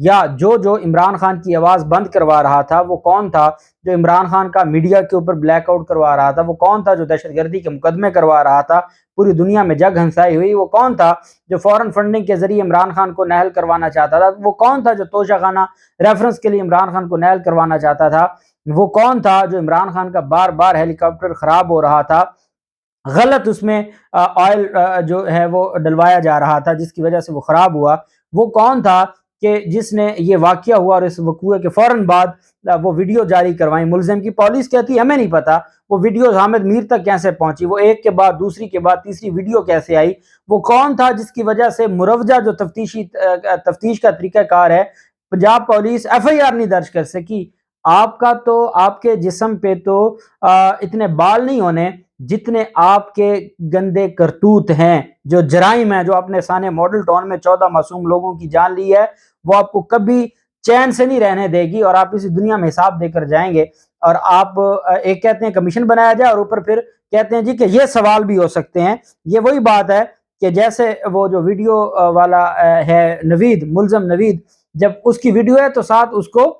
یا جو عمران خان کی آواز بند کروا رہا تھا وہ کون تھا، جو عمران خان کا میڈیا کے اوپر بلیک آؤٹ کروا رہا تھا وہ کون تھا، جو دہشت گردی کے مقدمے کروا رہا تھا، پوری دنیا میں جگ ہنسائی ہوئی وہ کون تھا، جو فورن فنڈنگ کے ذریعے عمران خان کو نہل کروانا چاہتا تھا وہ کون تھا، جو توشہ خانہ ریفرنس کے لیے عمران خان کو نہل کروانا چاہتا تھا وہ کون تھا، جو عمران خان کا بار بار ہیلی کاپٹر خراب ہو رہا تھا، غلط اس میں آئل جو ہے وہ ڈلوایا جا رہا تھا جس کی وجہ سے وہ خراب ہوا، وہ کون تھا کہ جس نے یہ واقعہ ہوا اور اس وقوع کے فوراً بعد وہ ویڈیو جاری کروائیں ملزم کی، پولیس کہتی ہمیں نہیں پتا وہ ویڈیوز حامد میر تک کیسے پہنچی، وہ ایک کے بعد دوسری کے بعد تیسری ویڈیو کیسے آئی، وہ کون تھا جس کی وجہ سے مروجہ جو تفتیش کا طریقہ کار ہے Punjab police F I R نہیں درج کر سکی۔ آپ کا تو آپ کے جسم پہ تو اتنے بال نہیں ہونے جتنے آپ کے گندے کرتوت ہیں، جو جرائم ہیں، جو آپ نے سانے ماڈل ٹاؤن میں 14 معصوم لوگوں کی جان لی ہے، وہ آپ کو کبھی چین سے نہیں رہنے دے گی اور آپ اسی دنیا میں حساب دے کر جائیں گے۔ اور آپ ایک کہتے ہیں کمیشن بنایا جائے اور اوپر پھر کہتے ہیں جی کہ یہ سوال بھی ہو سکتے ہیں۔ یہ وہی بات ہے کہ جیسے وہ جو ویڈیو والا ہے نوید، ملزم نوید، جب اس کی ویڈیو ہے تو ساتھ اس کو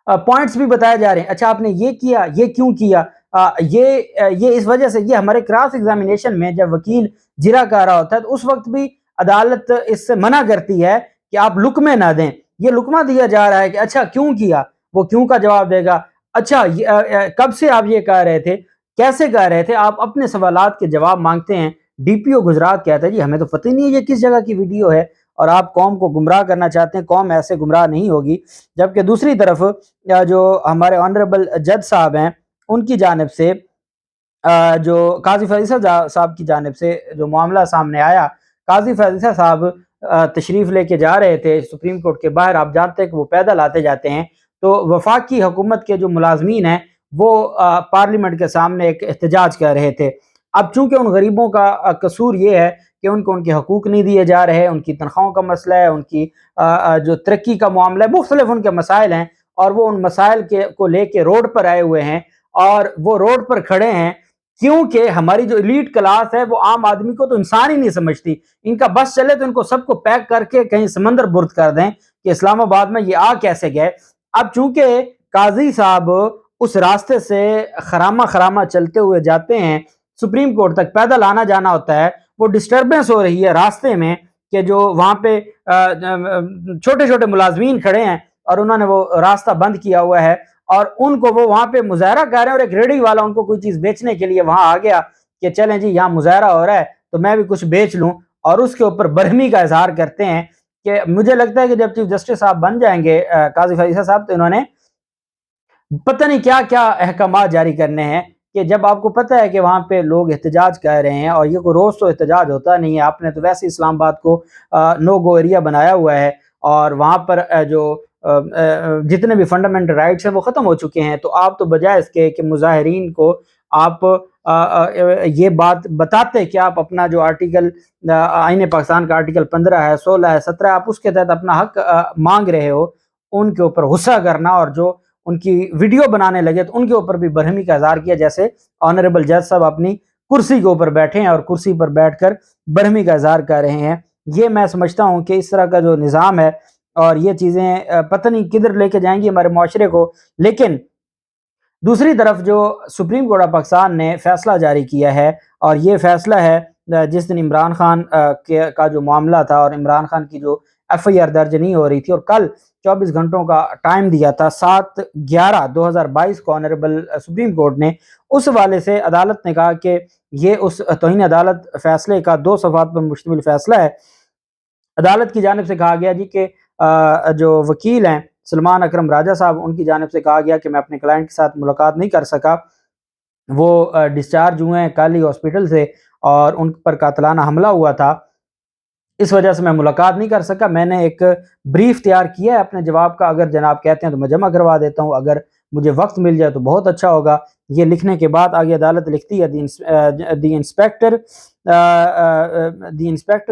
پوائنٹس بھی بتائے جا رہے ہیں، اچھا آپ نے یہ کیا، یہ کیوں کیا، یہ اس وجہ سے، یہ ہمارے کراس ایگزامینیشن میں جب وکیل جرا کر رہا ہوتا ہے تو اس وقت بھی عدالت اس سے منع کرتی ہے کہ آپ لکمے نہ دیں، یہ لکمہ دیا جا رہا ہے کہ اچھا کیوں کیا، وہ کیوں کا جواب دے گا، اچھا کب سے آپ یہ کہہ رہے تھے، کیسے کہہ رہے تھے، آپ اپنے سوالات کے جواب مانگتے ہیں۔ ڈی پی او گجرات کہتا ہے جی ہمیں تو پتہ ہی نہیں ہے یہ کس جگہ کی ویڈیو ہے، اور آپ قوم کو گمراہ کرنا چاہتے ہیں، قوم ایسے گمراہ نہیں ہوگی۔ جبکہ دوسری طرف جو ہمارے آنریبل جج صاحب ہیں ان کی جانب سے جو قاضی فیصل صاحب کی جانب سے جو معاملہ سامنے آیا، قاضی فیصل صاحب تشریف لے کے جا رہے تھے سپریم کورٹ کے باہر، آپ جانتے ہیں کہ وہ پیدل آتے جاتے ہیں، تو وفاقی حکومت کے جو ملازمین ہیں وہ پارلیمنٹ کے سامنے ایک احتجاج کر رہے تھے۔ اب چونکہ ان غریبوں کا قصور یہ ہے کہ ان کو ان کے حقوق نہیں دیے جا رہے، ان کی تنخواہوں کا مسئلہ ہے، ان کی جو ترقی کا معاملہ ہے، مختلف ان کے مسائل ہیں، اور وہ ان مسائل کو لے کے روڈ پر آئے ہوئے ہیں، اور وہ روڈ پر کھڑے ہیں کیونکہ ہماری جو ایلیٹ کلاس ہے وہ عام آدمی کو تو انسان ہی نہیں سمجھتی، ان کا بس چلے تو ان کو سب کو پیک کر کے کہیں سمندر برد کر دیں کہ اسلام آباد میں یہ کیسے گئے۔ اب چونکہ قاضی صاحب اس راستے سے خرامہ چلتے ہوئے جاتے ہیں، سپریم کورٹ تک پیدل آنا جانا ہوتا ہے، وہ ڈسٹربنس ہو رہی ہے راستے میں کہ جو وہاں پہ چھوٹے چھوٹے ملازمین کھڑے ہیں اور انہوں نے وہ راستہ بند کیا ہوا ہے، اور ان کو وہ وہاں پہ مظاہرہ کر رہے ہیں، اور ایک ریڑھی والا ان کو کوئی چیز بیچنے کے لیے وہاں آ گیا کہ چلیں جی یہاں مظاہرہ ہو رہا ہے تو میں بھی کچھ بیچ لوں، اور اس کے اوپر برہمی کا اظہار کرتے ہیں کہ مجھے لگتا ہے کہ جب چیف جسٹس صاحب بن جائیں گے قاضی فیصل صاحب، تو انہوں نے پتہ نہیں کیا کیا احکامات جاری کرنے ہیں کہ جب آپ کو پتہ ہے کہ وہاں پہ لوگ احتجاج کر رہے ہیں، اور یہ کوئی روز تو احتجاج ہوتا نہیں ہے، آپ نے تو ویسے اسلام آباد کو نو گو ایریا بنایا ہوا ہے، اور وہاں پر جو جتنے بھی فنڈامنٹل رائٹس ہیں وہ ختم ہو چکے ہیں، تو آپ تو بجائے اس کے کہ مظاہرین کو آپ یہ بات بتاتے کہ آپ اپنا جو آرٹیکل آئین پاکستان کا آرٹیکل 15 ہے، 16 ہے، 17 آپ اس کے تحت اپنا حق مانگ رہے ہو، ان کے اوپر غصہ کرنا اور جو ان کی ویڈیو بنانے لگے تو ان کے اوپر بھی برہمی کا اظہار کیا، جیسے آنریبل جج صاحب اپنی کرسی کے اوپر بیٹھے ہیں اور کرسی پر بیٹھ کر برہمی کا اظہار کر رہے ہیں۔ یہ میں سمجھتا ہوں کہ اس طرح کا جو نظام ہے اور یہ چیزیں پتہ نہیں کدھر لے کے جائیں گی ہمارے معاشرے کو۔ لیکن دوسری طرف جو سپریم کورٹ آف پاکستان نے فیصلہ جاری کیا ہے، اور یہ فیصلہ ہے جس دن عمران خان کا جو معاملہ تھا اور عمران خان کی جو ایف آئی آر درج نہیں ہو رہی تھی، اور کل 24 گھنٹوں کا ٹائم دیا تھا 7/11/2022 کو آنریبل سپریم کورٹ نے، اس حوالے سے عدالت نے کہا کہ یہ اس توہین عدالت فیصلے کا 2 صفحات پر مشتمل فیصلہ ہے۔ عدالت کی جانب سے کہا گیا جی کہ جو وکیل ہیں سلمان اکرم راجہ صاحب، ان کی جانب سے کہا گیا کہ میں اپنے کلائنٹ کے ساتھ ملاقات نہیں کر سکا، وہ ڈسچارج ہوئے ہیں کل ہی ہاسپٹل سے اور ان پر قاتلانہ حملہ ہوا تھا، اس وجہ سے میں ملاقات نہیں کر سکا۔ میں نے ایک بریف تیار کیا ہے اپنے جواب کا، اگر جناب کہتے ہیں تو میں جمع کروا دیتا ہوں، اگر مجھے وقت مل جائے تو بہت اچھا ہوگا۔ یہ لکھنے کے بعد آگے عدالت لکھتی ہے the inspector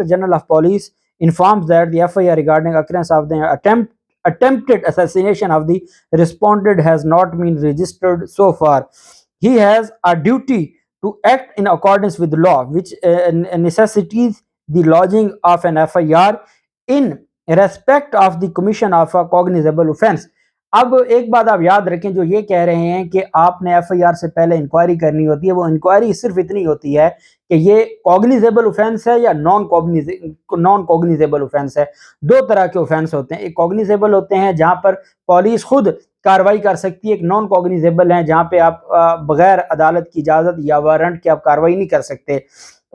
general of police informs that the FIR regarding occurrence of the attempted assassination of the respondent has not been registered so far. He has a duty to act in accordance with the law, which necessitates the lodging of an FIR in respect of the commission of a cognizable offense. اب ایک بات آپ یاد رکھیں، جو یہ کہہ رہے ہیں کہ آپ نے ایف آئی آر سے پہلے انکوائری کرنی ہوتی ہے، وہ انکوائری صرف اتنی ہوتی ہے کہ یہ کوگنیزیبل اوفینس ہے یا نان کوگنیزیبل اوفینس ہے۔ دو طرح کے اوفینس ہوتے ہیں، ایک کوگنیزیبل ہوتے ہیں جہاں پر پولیس خود کاروائی کر سکتی ہے، ایک نان کوگنیزیبل ہیں جہاں پہ آپ بغیر عدالت کی اجازت یا وارنٹ کے آپ کاروائی نہیں کر سکتے۔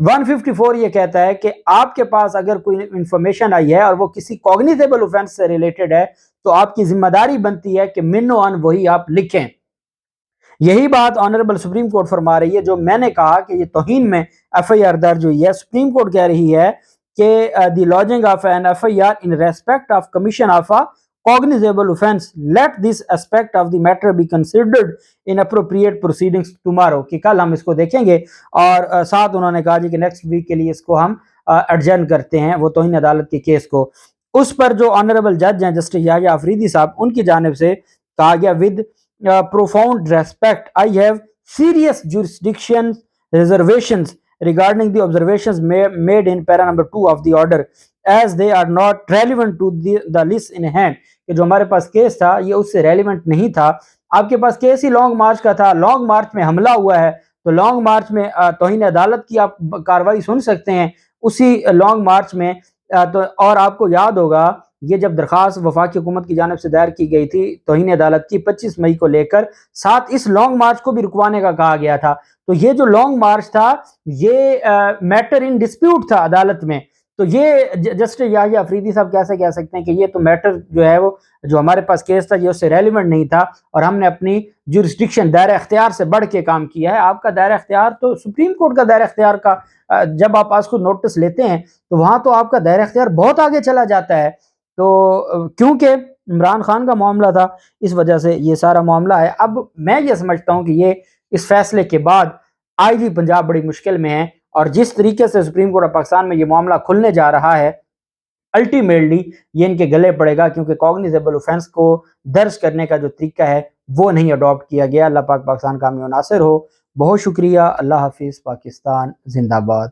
154 یہ کہتا ہے کہ آپ کے پاس اگر کوئی انفارمیشن آئی ہے اور وہ کسی کوگنیزیبل اوفینس سے ریلیٹڈ ہے تو آپ کی ذمہ داری بنتی ہے کہ من و عن وہی آپ لکھیں۔ یہی بات آنریبل سپریم کورٹ فرما رہی ہے، جو میں نے کہا کہ یہ توہین میں ایف آئی آر درج ہوئی ہے۔ سپریم کورٹ کہہ رہی ہے کہ دی lodging of an FIR in respect of commission of a cognizable offense, let this aspect of the matter be considered in appropriate proceedings tomorrow، کہ کل ہم اس کو دیکھیں گے، اور ساتھ انہوں نے کہا جی کہ نیکسٹ ویک کے لیے اس کو ہم ایڈجرن کرتے ہیں، وہ توہین عدالت کے کیس کو۔ اس پر جو آنریبل جج ہیں جسٹس یحییٰ آفریدی صاحب، ان کی جانب سے کہا گیا with profound respect, I have serious jurisdiction reservations regarding the observations made in para number 2 of the order as they are not relevant to the list in hand، کہ جو ہمارے پاس کیس تھا یہ اس سے ریلیونٹ نہیں تھا۔ آپ کے پاس کیس ہی لانگ مارچ کا تھا، لانگ مارچ میں حملہ ہوا ہے تو لانگ مارچ میں توہین عدالت کی آپ کاروائی سن سکتے ہیں اسی لانگ مارچ میں۔ تو اور آپ کو یاد ہوگا یہ جب درخواست وفاقی حکومت کی جانب سے دائر کی گئی تھی توہین عدالت کی 25 مئی کو لے کر، ساتھ اس لانگ مارچ کو بھی رکوانے کا کہا گیا تھا۔ تو یہ جو لانگ مارچ تھا یہ میٹر ان ڈسپیوٹ تھا عدالت میں، تو یہ جسٹس یحییٰ آفریدی صاحب کیسے کہہ سکتے ہیں کہ یہ تو میٹر جو ہے وہ جو ہمارے پاس کیس تھا یہ اس سے ریلیونٹ نہیں تھا اور ہم نے اپنی جورسڈکشن دائرہ اختیار سے بڑھ کے کام کیا ہے۔ آپ کا دائرہ اختیار تو سپریم کورٹ کا دائرہ اختیار کا جب آپ پاس خود نوٹس لیتے ہیں تو وہاں تو آپ کا دائرہ اختیار بہت آگے چلا جاتا ہے۔ تو کیونکہ عمران خان کا معاملہ تھا اس وجہ سے یہ سارا معاملہ ہے۔ اب میں یہ سمجھتا ہوں کہ یہ اس فیصلے کے بعد آئی جی پنجاب بڑی مشکل میں ہے، اور جس طریقے سے سپریم کورٹ آف پاکستان میں یہ معاملہ کھلنے جا رہا ہے الٹیمیٹلی یہ ان کے گلے پڑے گا، کیونکہ کوگنیزیبل اوفینس کو درج کرنے کا جو طریقہ ہے وہ نہیں اڈاپٹ کیا گیا۔ اللہ پاک پاکستان کا حامی و ناصر ہو۔ بہت شکریہ۔ اللہ حافظ۔ پاکستان زندہ باد۔